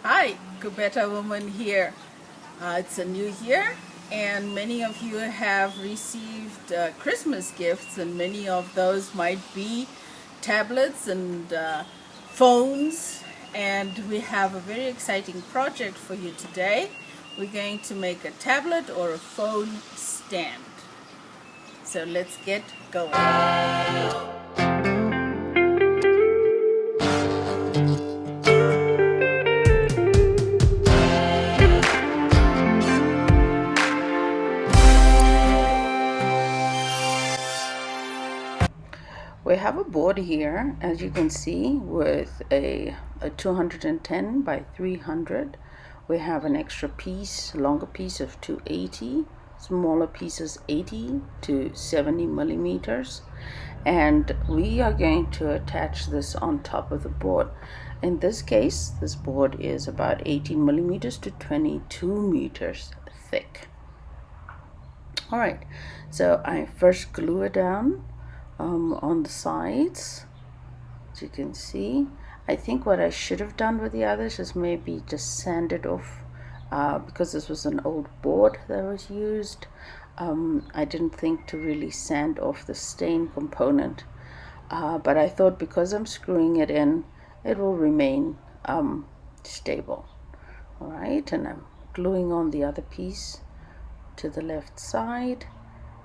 Hi, Kubeta woman here. It's a new year, and many of you have received Christmas gifts, and many of those might be tablets and phones. And we have a very exciting project for you today. We're going to make a tablet or a phone stand. So let's get going. We have a board here, as you can see, with a 210 by 300. We have an extra piece, longer piece of 280, smaller pieces 80 to 70 millimeters. And we are going to attach this on top of the board. In this case, this board is about 18 millimeters to 22 meters thick. All right, so I first glue it down on the sides, as you can see. I think what I should have done with the others is maybe just sand it off, because this was an old board that was used. I didn't think to really sand off the stain component, but I thought because I'm screwing it in, it will remain stable. All right, and I'm gluing on the other piece to the left side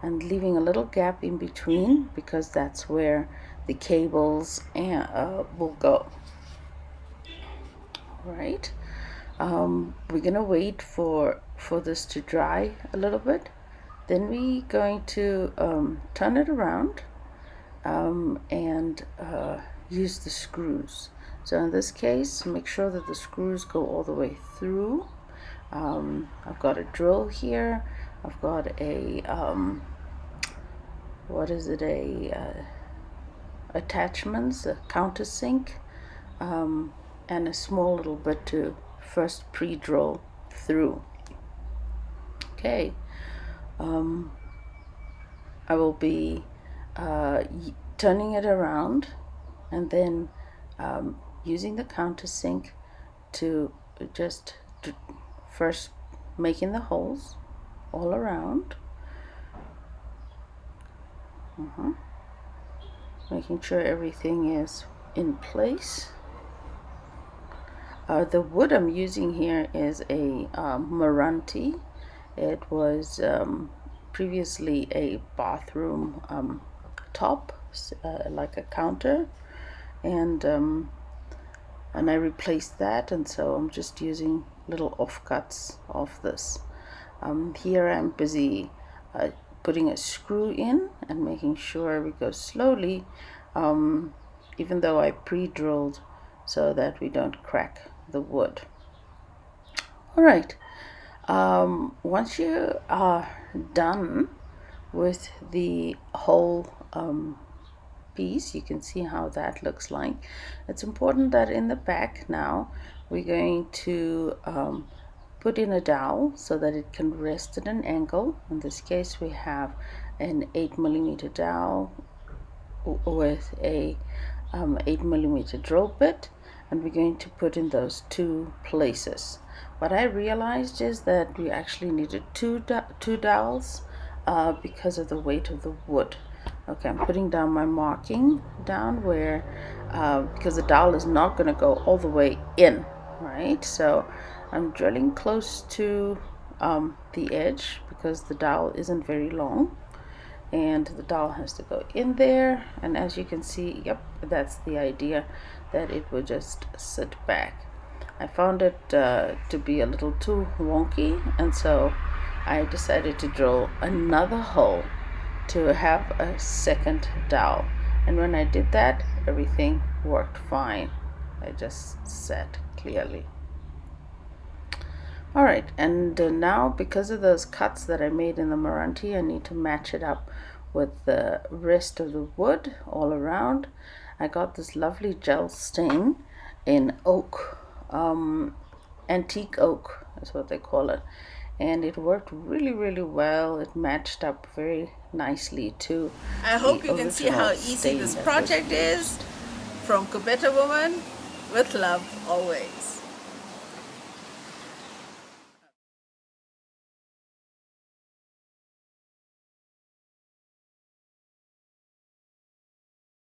and leaving a little gap in between, because that's where the cables will go. All right, we're gonna wait for this to dry a little bit. Then we're going to turn it around and use the screws. So in this case, make sure that the screws go all the way through. I've got a drill here. I've got a attachments, a countersink, and a small little bit to first pre-drill through. Okay, I will be turning it around and then using the countersink to just first making the holes all around, making sure everything is in place. The wood I'm using here is a Meranti. It was previously a bathroom top, like a counter, and I replaced that, and so I'm just using little offcuts of this. Here I'm busy putting a screw in and making sure we go slowly, even though I pre-drilled so that we don't crack the wood. All right, once you are done with the whole piece, you can see how that looks like. It's important that in the back now we're going to put in a dowel so that it can rest at an angle. In this case, we have an 8mm dowel with a 8mm drill bit, and we're going to put in those two places. What I realized is that we actually needed two dowels because of the weight of the wood. Okay, I'm putting down my marking down where, because the dowel is not going to go all the way in, right? So I'm drilling close to the edge because the dowel isn't very long, and the dowel has to go in there. And as you can see, yep, that's the idea, that it would just sit back. I found it to be a little too wonky, and so I decided to drill another hole to have a second dowel. And when I did that, everything worked fine. I just sat clearly. All right, and now because of those cuts that I made in the Meranti, I need to match it up with the rest of the wood all around. I got this lovely gel stain in oak, antique oak is what they call it, and it worked really well. It matched up very nicely to I hope you can see how easy this project is. From Kubeta Woman, with love always.